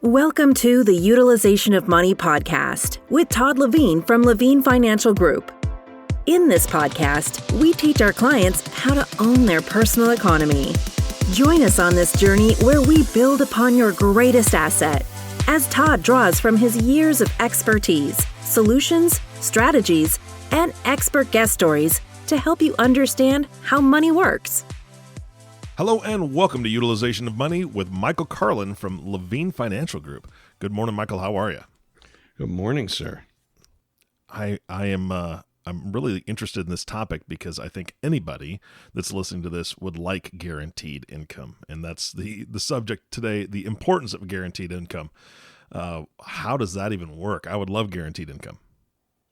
Welcome to the Utilization of Money podcast with Todd Levine from Levine Financial Group. In this podcast, we teach our clients how to own their personal economy. Join us on this journey where we build upon your greatest asset as Todd draws from his years of expertise, solutions, strategies, and expert guest stories to help you understand how money works. Hello and welcome to Utilization of Money with Michael Karlin from Levine Financial Group. Good morning, Michael. How are you? Good morning, sir. I'm really interested in this topic because I think anybody that's listening to this would like guaranteed income, and that's the subject today: the importance of guaranteed income. How does that even work? I would love guaranteed income.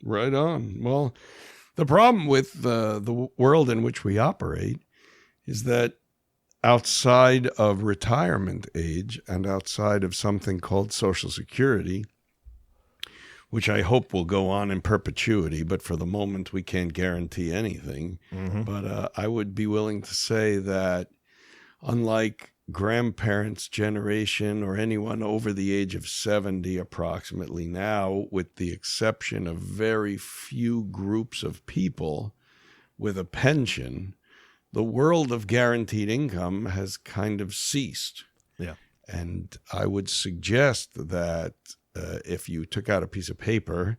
Right on. Well, the problem with the world in which we operate is that outside of retirement age and outside of something called Social Security, which I hope will go on in perpetuity, but for the moment we can't guarantee anything. Mm-hmm. But I would be willing to say that unlike grandparents' generation or anyone over the age of 70 approximately now, with the exception of very few groups of people with a pension, the world of guaranteed income has kind of ceased. Yeah. And I would suggest that if you took out a piece of paper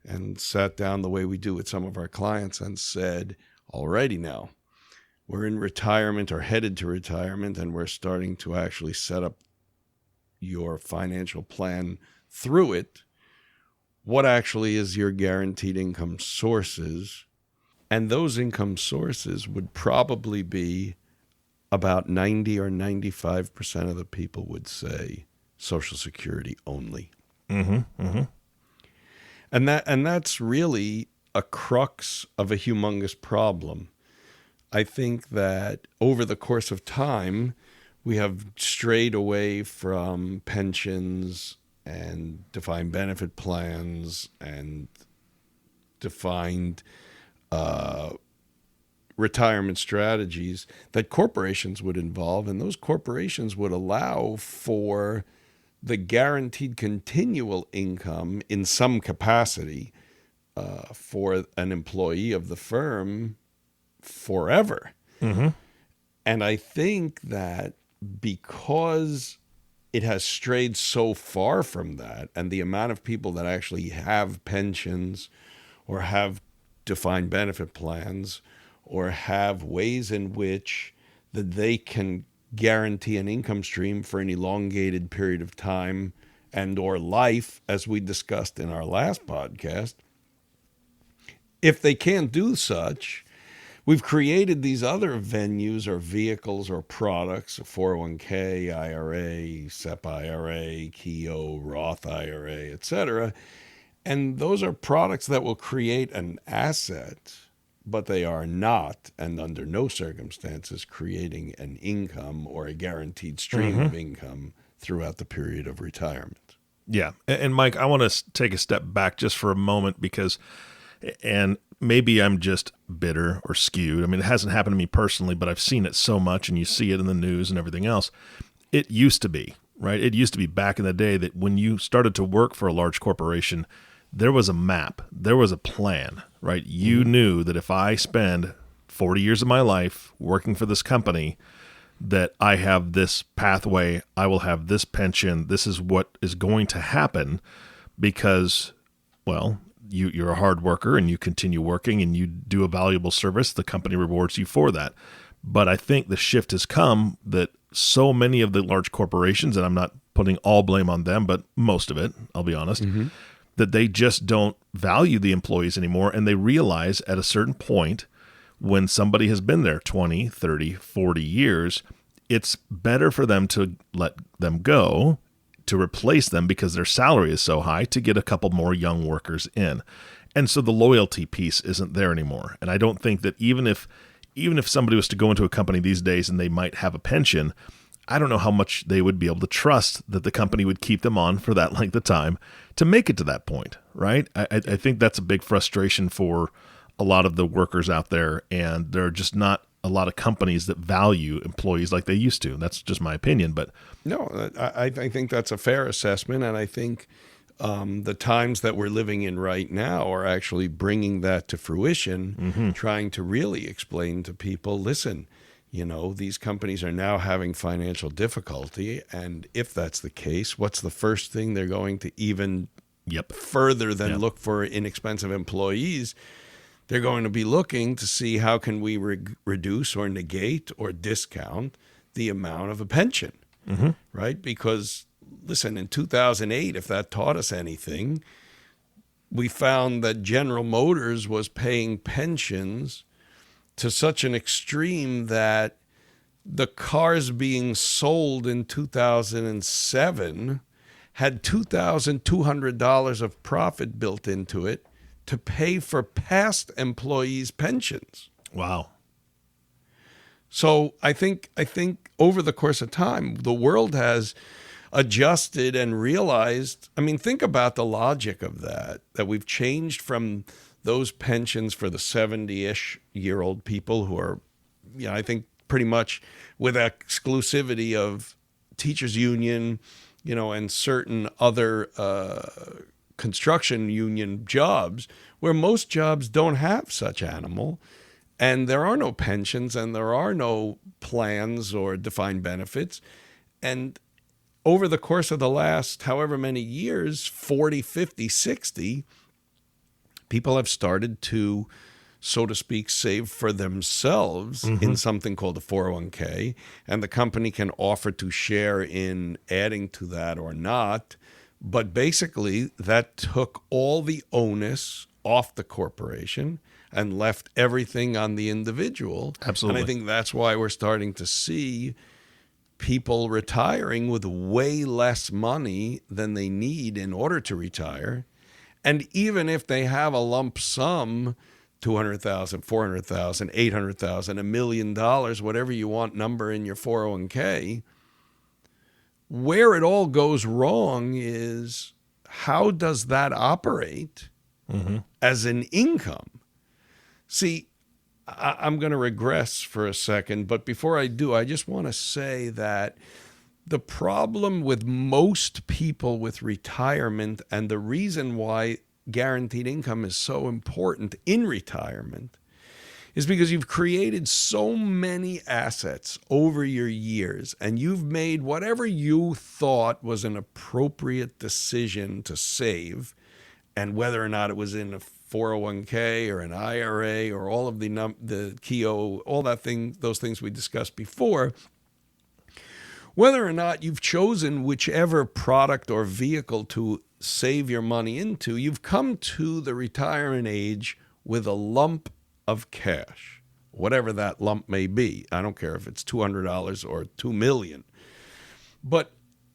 and sat down the way we do with some of our clients and said, alrighty now, we're in retirement or headed to retirement, and we're starting to actually set up your financial plan through it, what actually is your guaranteed income sources? And those income sources would probably be about 90 or 95% of the people would say Social Security only. Mm-hmm, mm-hmm. And that's really a crux of a humongous problem. I think that over the course of time, we have strayed away from pensions and defined benefit plans and defined retirement strategies that corporations would involve, and those corporations would allow for the guaranteed continual income in some capacity for an employee of the firm forever. Mm-hmm. And I think that because it has strayed so far from that, and the amount of people that actually have pensions or have defined benefit plans or have ways in which that they can guarantee an income stream for an elongated period of time and or life, as we discussed in our last podcast. If they can't do such, we've created these other venues or vehicles or products, 401k, IRA, SEP IRA, KEO, Roth IRA, etc. And those are products that will create an asset, but they are not, and under no circumstances, creating an income or a guaranteed stream of income throughout the period of retirement. Yeah. And Mike, I want to take a step back just for a moment because, and maybe I'm just bitter or skewed. I mean, it hasn't happened to me personally, but I've seen it so much, and you see it in the news and everything else. It used to be, right? It used to be back in the day that when you started to work for a large corporation, there was a map, there was a plan, right? You knew that if I spend 40 years of my life working for this company, that I have this pathway, I will have this pension, this is what is going to happen because, well, you're a hard worker and you continue working and you do a valuable service, the company rewards you for that. But I think the shift has come that so many of the large corporations, and I'm not putting all blame on them, but most of it, I'll be honest, that they just don't value the employees anymore. And they realize at a certain point when somebody has been there 20, 30, 40 years, it's better for them to let them go, to replace them because their salary is so high, to get a couple more young workers in. And so the loyalty piece isn't there anymore. And I don't think that even if somebody was to go into a company these days and they might have a pension, I don't know how much they would be able to trust that the company would keep them on for that length of time to make it to that point, right? I think that's a big frustration for a lot of the workers out there, and there are just not a lot of companies that value employees like they used to. That's just my opinion, but No, I think that's a fair assessment, and I think the times that we're living in right now are actually bringing that to fruition, trying to really explain to people, listen, these companies are now having financial difficulty, and if that's the case, what's the first thing they're going to even further than look for inexpensive employees? They're going to be looking to see how can we reduce or negate or discount the amount of a pension, right? Because, listen, in 2008, if that taught us anything, we found that General Motors was paying pensions to such an extreme that the cars being sold in 2007 had $2,200 of profit built into it to pay for past employees' pensions. wow. So I think over the course of time, the world has adjusted and realized, think about the logic of that we've changed from those pensions for the 70-ish-year-old people who are, I think pretty much with exclusivity of teachers union, and certain other construction union jobs, where most jobs don't have such animal, and there are no pensions and there are no plans or defined benefits. And over the course of the last however many years, 40, 50, 60, people have started to, so to speak, save for themselves in something called a 401k, and the company can offer to share in adding to that or not. But basically, that took all the onus off the corporation and left everything on the individual. Absolutely. And I think that's why we're starting to see people retiring with way less money than they need in order to retire. And even if they have a lump sum, $200,000, $400,000, $800,000, $1 million, whatever you want number in your 401k, where it all goes wrong is, how does that operate as an income? See, I'm going to regress for a second, but before I do, I just want to say that the problem with most people with retirement, and the reason why guaranteed income is so important in retirement, is because you've created so many assets over your years, and you've made whatever you thought was an appropriate decision to save, and whether or not it was in a 401k or an IRA or all of the KEO, all those things we discussed before, whether or not you've chosen whichever product or vehicle to save your money into, you've come to the retirement age with a lump of cash, whatever that lump may be. I don't care if it's $200 or $2 million. But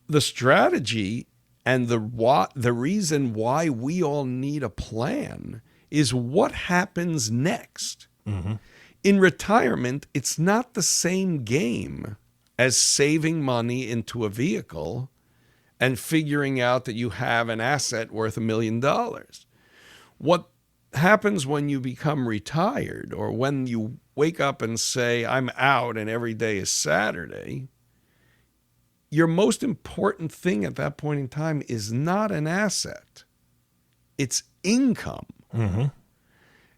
the strategy and the reason why we all need a plan is what happens next. In retirement, it's not the same game as saving money into a vehicle and figuring out that you have an asset worth $1 million. What happens when you become retired, or when you wake up and say, I'm out and every day is Saturday, your most important thing at that point in time is not an asset. It's income.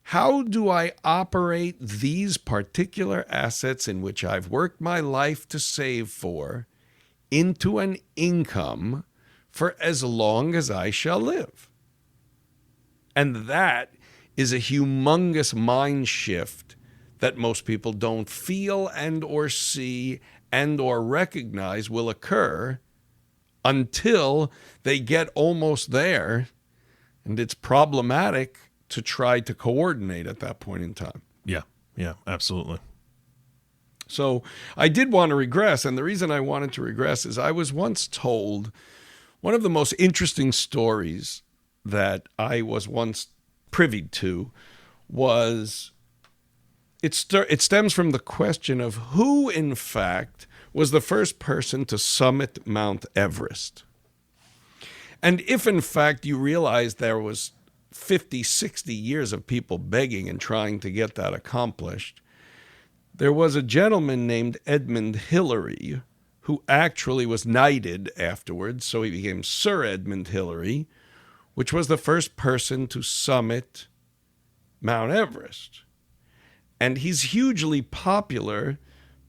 How do I operate these particular assets in which I've worked my life to save for into an income for as long as I shall live? And that is a humongous mind shift that most people don't feel and or see and or recognize will occur until they get almost there, and it's problematic to try to coordinate at that point in time. Yeah, absolutely. So I did want to regress, and the reason I wanted to regress is I was once told one of the most interesting stories that I was once privy to was it stems from the question of who, in fact, was the first person to summit Mount Everest. And if, in fact, you realize there was 50, 60 years of people begging and trying to get that accomplished, There was a gentleman named Edmund Hillary who actually was knighted afterwards, so he became Sir Edmund Hillary, which was the first person to summit Mount Everest. And he's hugely popular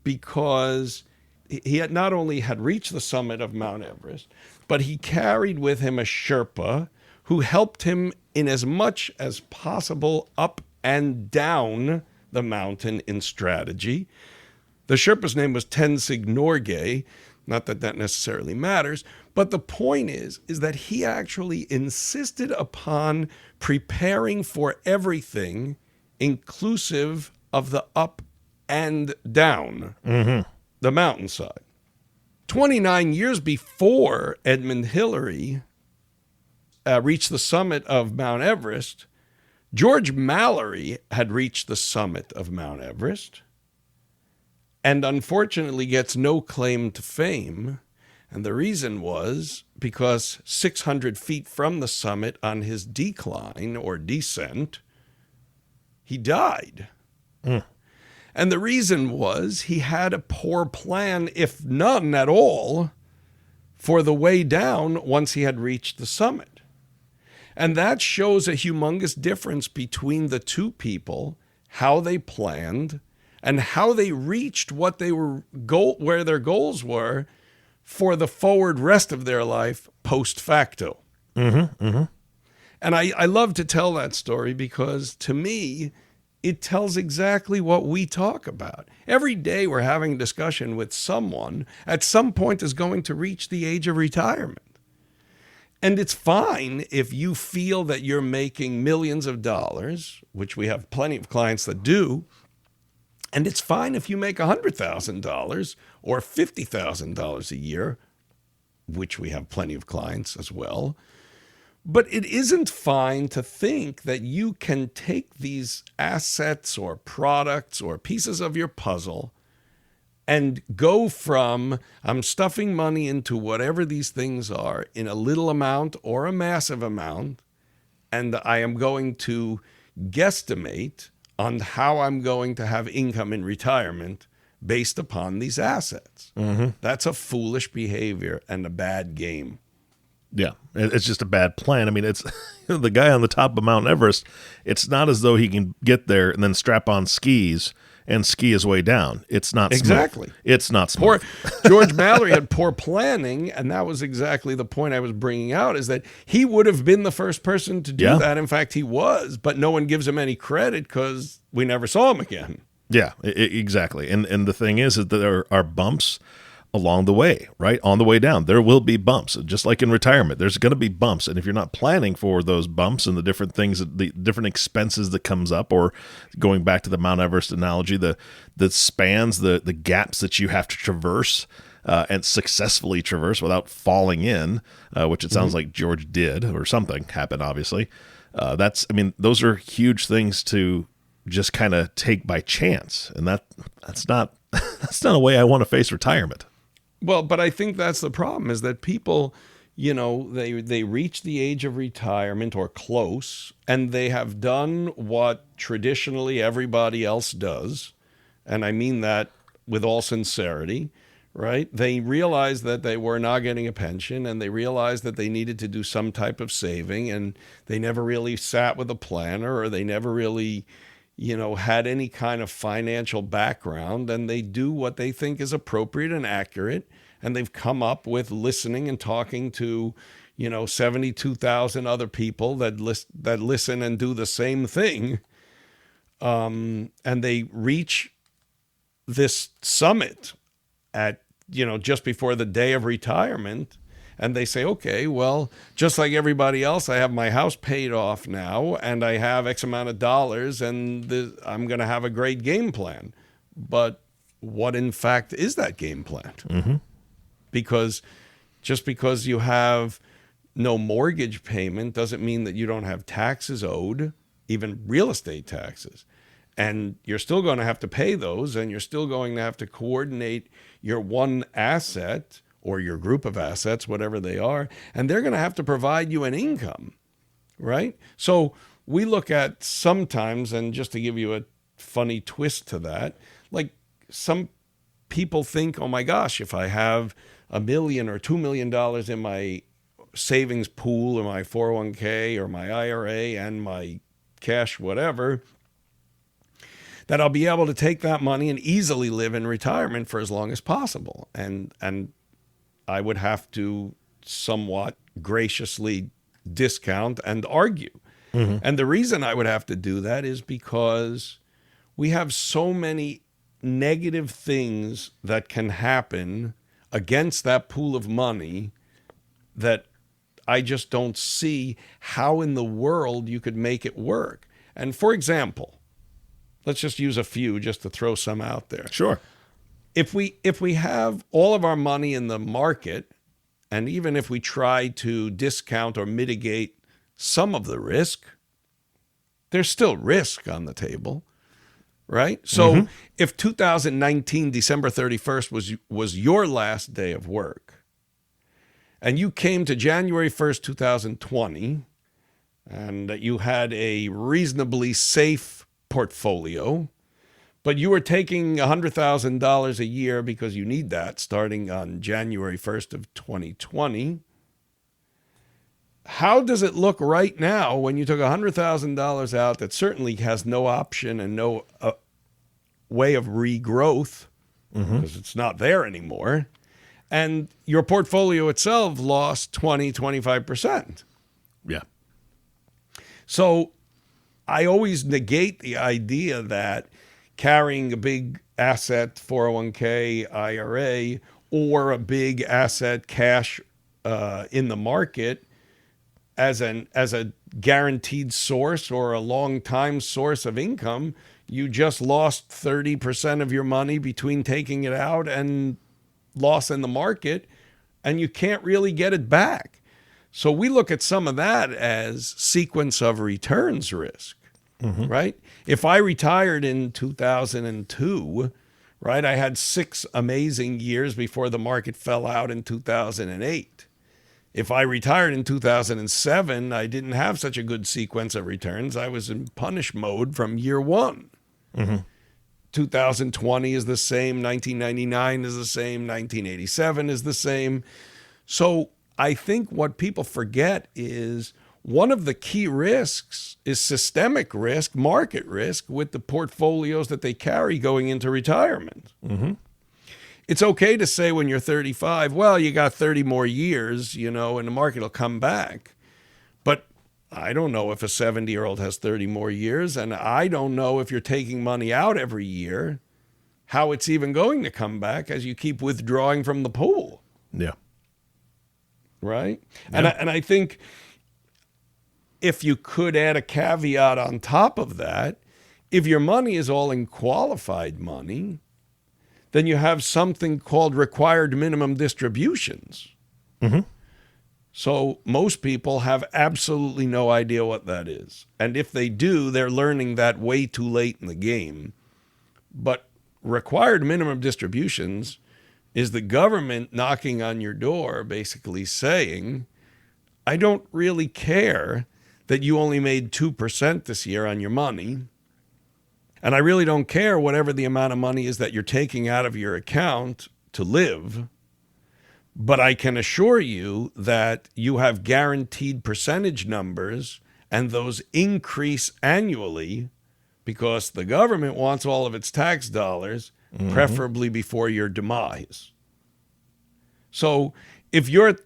because he had not only had reached the summit of Mount Everest, but he carried with him a Sherpa who helped him in as much as possible up and down the mountain in strategy. The Sherpa's name was Tenzing Norgay. Not that that necessarily matters, but the point is that he actually insisted upon preparing for everything, inclusive of the up and down the mountainside. 29 years before Edmund Hillary reached the summit of Mount Everest, George Mallory had reached the summit of Mount Everest and unfortunately gets no claim to fame. And the reason was because 600 feet from the summit on his decline or descent, he died. And the reason was he had a poor plan, if none at all, for the way down once he had reached the summit. And that shows a humongous difference between the two people, how they planned and how they reached what they were where their goals were for the forward rest of their life post facto. And I love to tell that story because to me, it tells exactly what we talk about. Every day we're having a discussion with someone at some point is going to reach the age of retirement. And it's fine if you feel that you're making millions of dollars, which we have plenty of clients that do. And it's fine if you make $100,000 or $50,000 a year, which we have plenty of clients as well. But it isn't fine to think that you can take these assets or products or pieces of your puzzle and go from I'm stuffing money into whatever these things are in a little amount or a massive amount, and I am going to guesstimate on how I'm going to have income in retirement based upon these assets. That's a foolish behavior and a bad game. Yeah, it's just a bad plan. I mean, it's the guy on the top of Mount Everest. It's not as though he can get there and then strap on skis and ski his way down. It's not exactly. Smooth. It's not smooth. George Mallory had poor planning, and that was exactly the point I was bringing out, is that he would have been the first person to do that. In fact, he was, but no one gives him any credit because we never saw him again. Yeah, exactly. And the thing is that there are bumps along the way, right? On the way down, there will be bumps. Just like in retirement, there's going to be bumps. And if you're not planning for those bumps and the different things, the different expenses that comes up, or going back to the Mount Everest analogy, the spans, the gaps that you have to traverse and successfully traverse without falling in, which it sounds like George did, or something happened, obviously. Those are huge things to just kind of take by chance. And that's not a way I want to face retirement. Well, but I think that's the problem, is that people, they reach the age of retirement or close, and they have done what traditionally everybody else does. And I mean that with all sincerity, right? They realized that they were not getting a pension, and they realized that they needed to do some type of saving, and they never really sat with a planner, or they never really had any kind of financial background, and they do what they think is appropriate and accurate. And they've come up with listening and talking to, 72,000 other people that listen and do the same thing. And they reach this summit at, just before the day of retirement. And they say, okay, well, just like everybody else, I have my house paid off now, and I have X amount of dollars, and I'm going to have a great game plan. But what, in fact, is that game plan? Because just because you have no mortgage payment doesn't mean that you don't have taxes owed, even real estate taxes. And you're still going to have to pay those, and you're still going to have to coordinate your one asset or your group of assets, whatever they are, and they're going to have to provide you an income, right? So we look at sometimes, and just to give you a funny twist to that, Like some people think, oh my gosh, if I have $1 million or $2 million in my savings pool or my 401k or my IRA and my cash, whatever, that I'll be able to take that money and easily live in retirement for as long as possible. And I would have to somewhat graciously discount and argue. Mm-hmm. And the reason I would have to do that is because we have so many negative things that can happen against that pool of money that I just don't see how in the world you could make it work. And for example, let's just use a few just to throw some out there. Sure. If we have all of our money in the market, and even if we try to discount or mitigate some of the risk, there's still risk on the table, right? So if 2019, December 31st was your last day of work, and you came to January 1st, 2020, and you had a reasonably safe portfolio, but you were taking $100,000 a year because you need that starting on January 1st of 2020. How does it look right now when you took $100,000 out that certainly has no option and no way of regrowth because it's not there anymore, and your portfolio itself lost 25%? Yeah. So I always negate the idea that carrying a big asset 401k IRA or a big asset cash in the market as a guaranteed source or a long time source of income, you just lost 30% of your money between taking it out and loss in the market, and you can't really get it back. So we look at some of that as sequence of returns risk. Right? If I retired in 2002, right, I had 6 amazing years before the market fell out in 2008. If I retired in 2007, I didn't have such a good sequence of returns. I was in punish mode from year one. 2020 is the same, 1999 is the same, 1987 is the same. So I think what people forget is one of the key risks is systemic risk, market risk, with the portfolios that they carry going into retirement. It's okay to say when you're 35, well, you got 30 more years, and the market will come back. But I don't know if a 70-year-old has 30 more years, and I don't know if you're taking money out every year, how it's even going to come back as you keep withdrawing from the pool. Yeah. Right? Yeah. And I think if you could add a caveat on top of that, if your money is all in qualified money, then you have something called required minimum distributions. So most people have absolutely no idea what that is. And if they do, they're learning that way too late in the game. But required minimum distributions is the government knocking on your door, basically saying, I don't really care that you only made 2% this year on your money. And I really don't care whatever the amount of money is that you're taking out of your account to live. But I can assure you that you have guaranteed percentage numbers, and those increase annually because the government wants all of its tax dollars, preferably before your demise. So if you're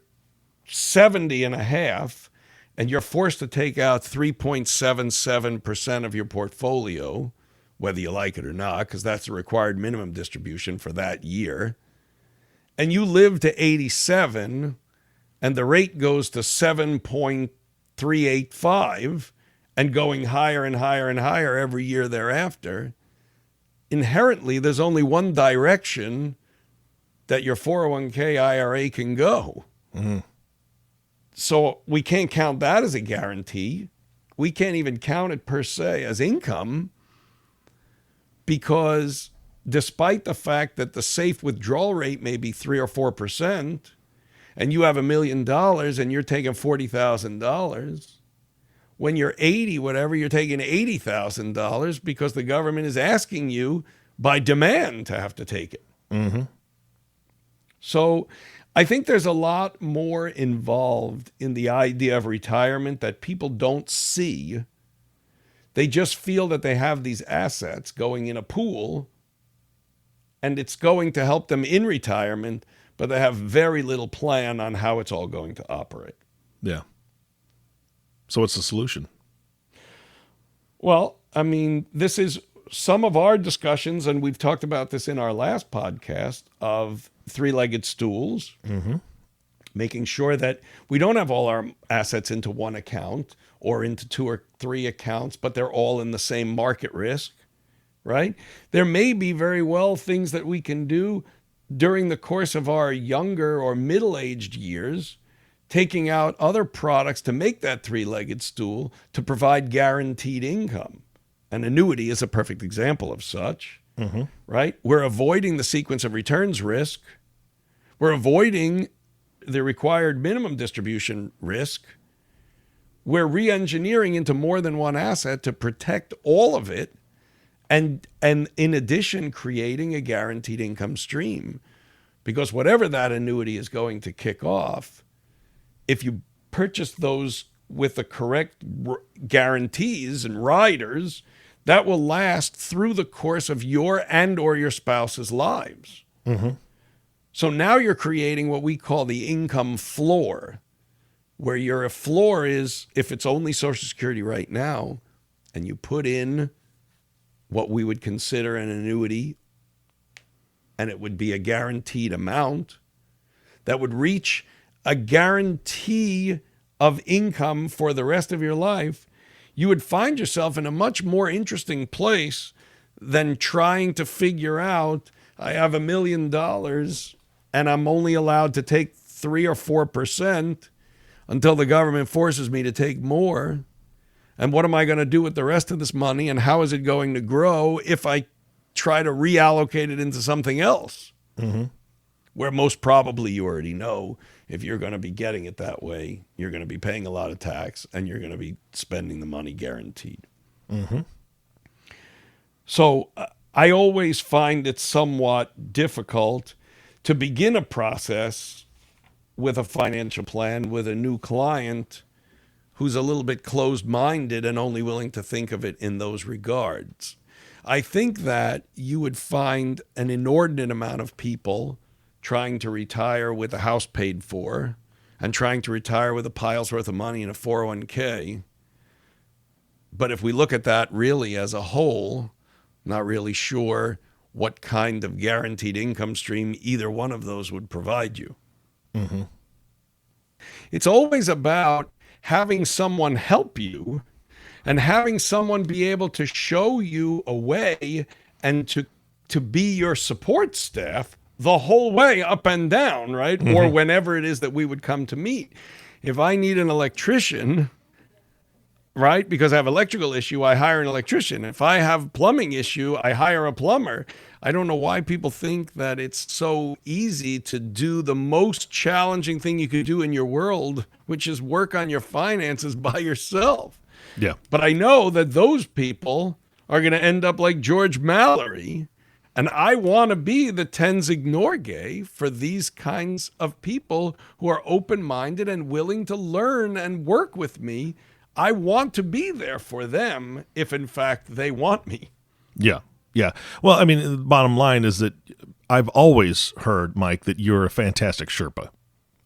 70 and a half, and you're forced to take out 3.77% of your portfolio, whether you like it or not, because that's the required minimum distribution for that year, and you live to 87, and the rate goes to 7.385, and going higher and higher and higher every year thereafter, inherently there's only one direction that your 401k IRA can go. So we can't count that as a guarantee. We can't even count it per se as income, because despite the fact that the safe withdrawal rate may be 3 or 4%, and you have $1 million and you're taking $40,000, when you're 80, whatever, you're taking $80,000 because the government is asking you, by demand to have to take it. Mm-hmm. So I think there's a lot more involved in the idea of retirement that people don't see. They just feel that they have these assets going in a pool and it's going to help them in retirement, but they have very little plan on how it's all going to operate. Yeah. So what's the solution? Well, I mean, this is some of our discussions, and we've talked about this in our last podcast, of three-legged stools, making sure that we don't have all our assets into one account or into 2 or 3 accounts, but they're all in the same market risk, right? There may be very well things that we can do during the course of our younger or middle-aged years, taking out other products to make that three-legged stool to provide guaranteed income. An annuity is a perfect example of such, right? We're avoiding the sequence of returns risk. We're avoiding the required minimum distribution risk. We're re-engineering into more than one asset to protect all of it, and in addition, creating a guaranteed income stream. Because whatever that annuity is going to kick off, if you purchase those with the correct guarantees and riders, that will last through the course of your and or your spouse's lives. So now you're creating what we call the income floor, where your floor is, if it's only Social Security right now, and you put in what we would consider an annuity, and it would be a guaranteed amount that would reach a guarantee of income for the rest of your life, you would find yourself in a much more interesting place than trying to figure out, I have $1 million and I'm only allowed to take 3 or 4% until the government forces me to take more. And what am I going to do with the rest of this money? And how is it going to grow if I try to reallocate it into something else? Where most probably you already know, if you're going to be getting it that way, you're going to be paying a lot of tax and you're going to be spending the money guaranteed. So I always find it somewhat difficult to begin a process with a financial plan with a new client who's a little bit closed-minded and only willing to think of it in those regards. I think that you would find an inordinate amount of people trying to retire with a house paid for and trying to retire with a pile's worth of money in a 401k. But if we look at that really as a whole, not really sure what kind of guaranteed income stream either one of those would provide you. It's always about having someone help you and having someone be able to show you a way and to be your support staff the whole way up and down, right? Or whenever it is that we would come to meet. If I need an electrician, right, because I have electrical issue, I hire an electrician. If I have plumbing issue, I hire a plumber. I don't know why people think that it's so easy to do the most challenging thing you could do in your world, which is work on your finances by yourself. Yeah. But I know that those people are going to end up like George Mallory. And I want to be the Tenzing for these kinds of people who are open-minded and willing to learn and work with me. I want to be there for them if, in fact, they want me. Yeah. Yeah. Well, I mean, the bottom line is that I've always heard, Mike, that you're a fantastic Sherpa.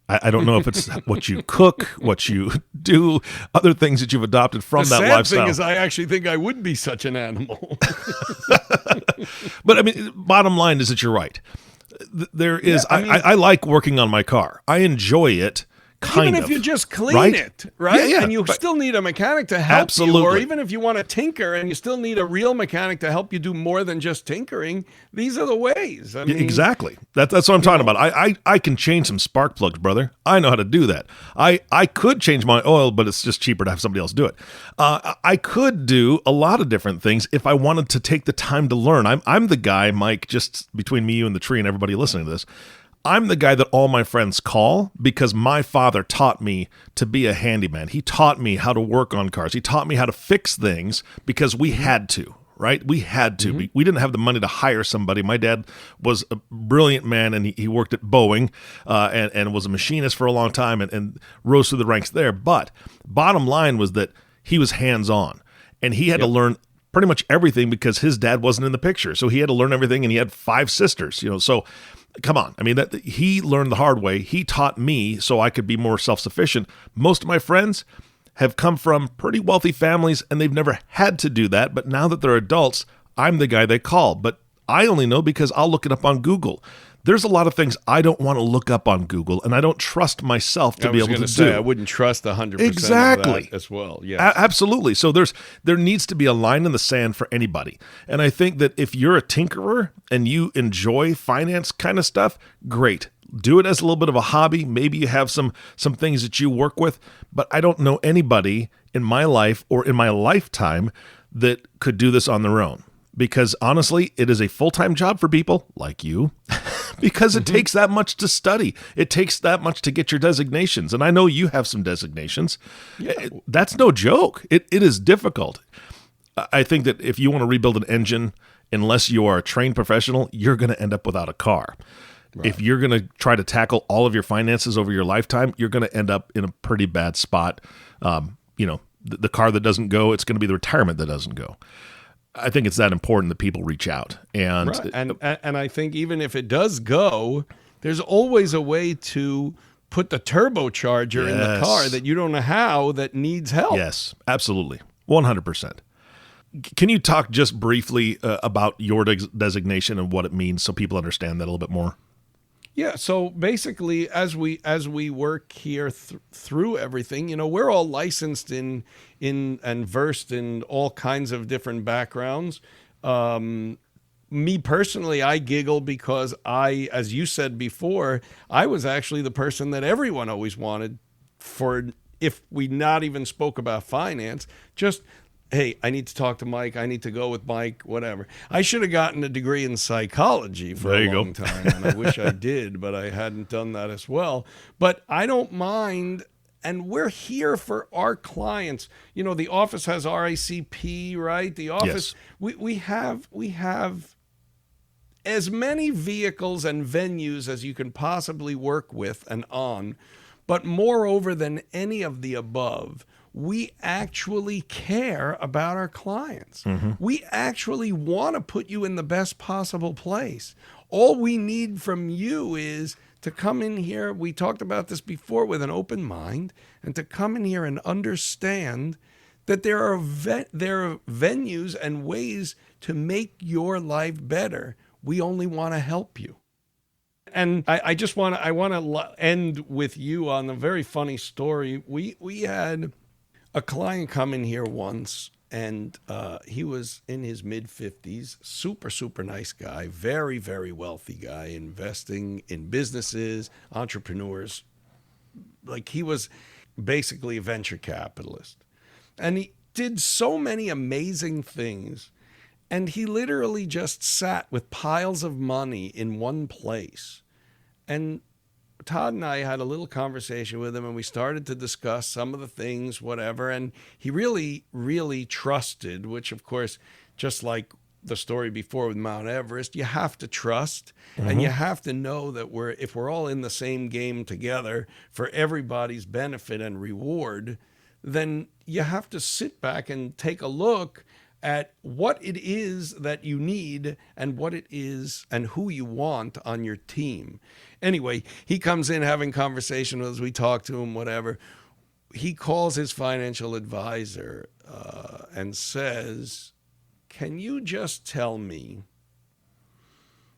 I don't know if it's what you cook, what you do, other things that you've adopted from that lifestyle. The sad thing is I actually think I would be such an animal. But I mean, bottom line is that you're right. There is, I like working on my car. I enjoy it. Even if you just clean it, right? Yeah, and you still need a mechanic to help you, or Absolutely. even if you want to tinker and you still need a real mechanic to help you do more than just tinkering, these are the ways. I mean, exactly. That's what I'm talking about. I can change some spark plugs, brother. I know how to do that. I could change my oil, but it's just cheaper to have somebody else do it. I could do a lot of different things if I wanted to take the time to learn. I'm the guy, Mike, just between me, you, and the tree and everybody listening to this, I'm the guy that all my friends call because my father taught me to be a handyman. He taught me how to work on cars. He taught me how to fix things because we had to, right? We had to. We didn't have the money to hire somebody. My dad was a brilliant man, and he worked at Boeing and was a machinist for a long time and rose through the ranks there. But bottom line was that he was hands-on, and he had to learn pretty much everything because his dad wasn't in the picture. So he had to learn everything, and he had 5 sisters, so come on. I mean, that he learned the hard way. He taught me so I could be more self-sufficient. Most of my friends have come from pretty wealthy families, and they've never had to do that. But now that they're adults, I'm the guy they call. But I only know because I'll look it up on Google. There's a lot of things I don't want to look up on Google, and I don't trust myself to be able to do. I wouldn't trust 100% exactly. of that as well. Yeah, absolutely. So there needs to be a line in the sand for anybody. And I think that if you're a tinkerer and you enjoy finance kind of stuff, great. Do it as a little bit of a hobby. Maybe you have some things that you work with, but I don't know anybody in my life or in my lifetime that could do this on their own. Because honestly, it is a full-time job for people like you because it takes that much to study. It takes that much to get your designations. And I know you have some designations. Yeah. That's no joke. It is difficult. I think that if you want to rebuild an engine, unless you are a trained professional, you're going to end up without a car. Right. If you're going to try to tackle all of your finances over your lifetime, you're going to end up in a pretty bad spot. The car that doesn't go, it's going to be the retirement that doesn't go. I think it's that important that people reach out. And I think even if it does go, there's always a way to put the turbocharger in the car that you don't know how that needs help. Yes, absolutely. 100%. Can you talk just briefly about your designation and what it means so people understand that a little bit more? Yeah, so basically, as we work here through everything, we're all licensed in and versed in all kinds of different backgrounds. Me personally, I giggle because as you said before, I was actually the person that everyone always wanted for, if we not even spoke about finance, just, hey, I need to talk to Mike. I need to go with Mike, whatever. I should have gotten a degree in psychology for a long time, and I wish I did, but I hadn't done that as well. But I don't mind, and we're here for our clients. The office has RICP, right? The office, yes. we have as many vehicles and venues as you can possibly work with and on, but moreover than any of the above, we actually care about our clients. Mm-hmm. We actually want to put you in the best possible place. All we need from you is to come in here. We talked about this before, with an open mind, and to come in here and understand that there are venues and ways to make your life better. We only want to help you. And I want to end with you on a very funny story. We had a client come in here once, and he was in his mid-50s, super nice guy, very, very wealthy guy, investing in businesses, entrepreneurs. Like, he was basically a venture capitalist. And he did so many amazing things, and he literally just sat with piles of money in one place. And Todd and I had a little conversation with him, and we started to discuss some of the things, whatever. And he really, really trusted, which, of course, just like the story before with Mount Everest, you have to trust, and you have to know that if we're all in the same game together for everybody's benefit and reward, then you have to sit back and take a look at what it is that you need and what it is and who you want on your team. Anyway, he comes in having conversation with us. We talk to him, whatever. He calls his financial advisor and says, can you just tell me,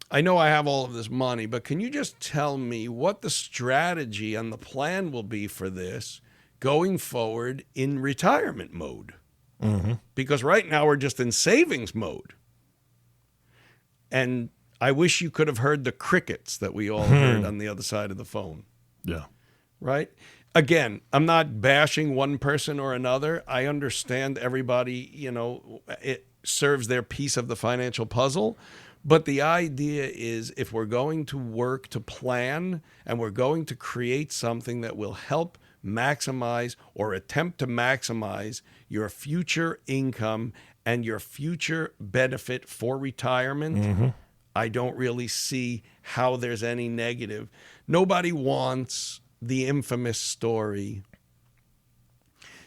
I know I have all of this money, but can you just tell me what the strategy and the plan will be for this going forward in retirement mode? Mm-hmm. Because right now we're just in savings mode. And I wish you could have heard the crickets that we all heard on the other side of the phone. Yeah. Right? Again, I'm not bashing one person or another. I understand everybody, it serves their piece of the financial puzzle. But the idea is, if we're going to work to plan and we're going to create something that will help maximize or attempt to maximize your future income and your future benefit for retirement, I don't really see how there's any negative. Nobody wants the infamous story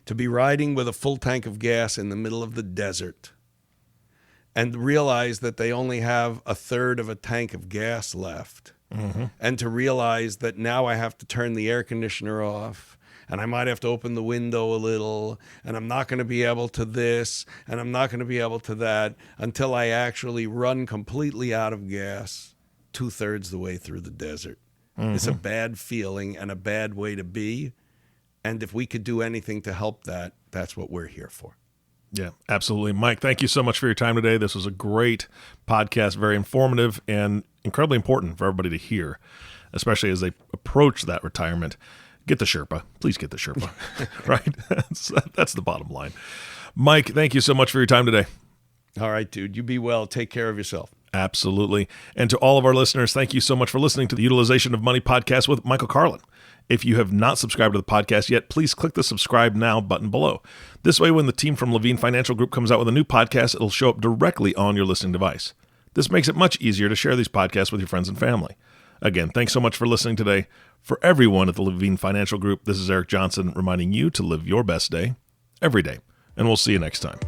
to be riding with a full tank of gas in the middle of the desert and realize that they only have a third of a tank of gas left. And to realize that now I have to turn the air conditioner off, and I might have to open the window a little, and I'm not going to be able to this, and I'm not going to be able to that until I actually run completely out of gas 2/3 the way through the desert. It's a bad feeling and a bad way to be. And if we could do anything to help that, that's what we're here for. Yeah, absolutely. Mike, thank you so much for your time today. This was a great podcast, very informative and incredibly important for everybody to hear, especially as they approach that retirement. Get the Sherpa. Please get the Sherpa, right? That's the bottom line. Mike, thank you so much for your time today. All right, dude. You be well. Take care of yourself. Absolutely. And to all of our listeners, thank you so much for listening to the Utilization of Money podcast with Michael Karlin. If you have not subscribed to the podcast yet, please click the subscribe now button below. This way, when the team from Levine Financial Group comes out with a new podcast, it'll show up directly on your listening device. This makes it much easier to share these podcasts with your friends and family. Again, thanks so much for listening today. For everyone at the Levine Financial Group, this is Eric Johnson reminding you to live your best day every day. And we'll see you next time.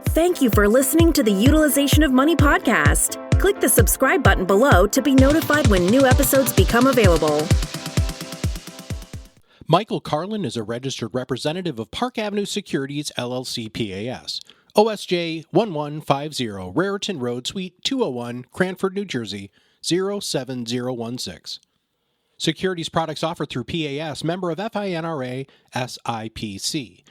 Thank you for listening to the Utilization of Money podcast. Click the subscribe button below to be notified when new episodes become available. Michael Karlin is a registered representative of Park Avenue Securities, LLC, PAS. OSJ 1150, Raritan Road, Suite 201, Cranford, New Jersey, 07016. Securities products offered through PAS, member of FINRA, SIPC.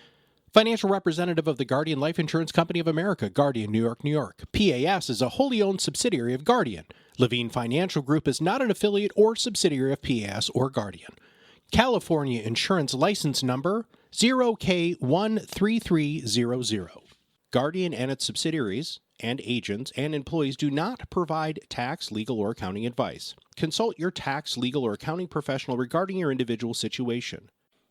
Financial representative of the Guardian Life Insurance Company of America, Guardian, New York, New York. PAS is a wholly owned subsidiary of Guardian. Levine Financial Group is not an affiliate or subsidiary of PAS or Guardian. California Insurance License Number 0K13300. Guardian and its subsidiaries and agents and employees do not provide tax, legal, or accounting advice. Consult your tax, legal, or accounting professional regarding your individual situation.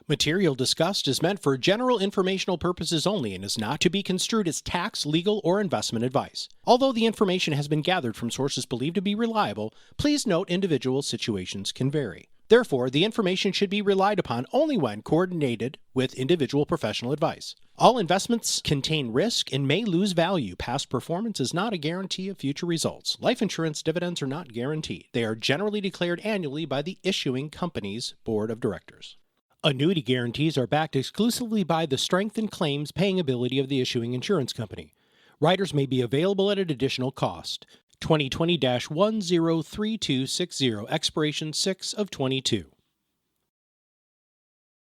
Material discussed is meant for general informational purposes only and is not to be construed as tax, legal, or investment advice. Although the information has been gathered from sources believed to be reliable, please note individual situations can vary. Therefore, the information should be relied upon only when coordinated with individual professional advice. All investments contain risk and may lose value. Past performance is not a guarantee of future results. Life insurance dividends are not guaranteed. They are generally declared annually by the issuing company's board of directors. Annuity guarantees are backed exclusively by the strength and claims paying ability of the issuing insurance company. Riders may be available at an additional cost. 2020-103260, expiration 6 of 22.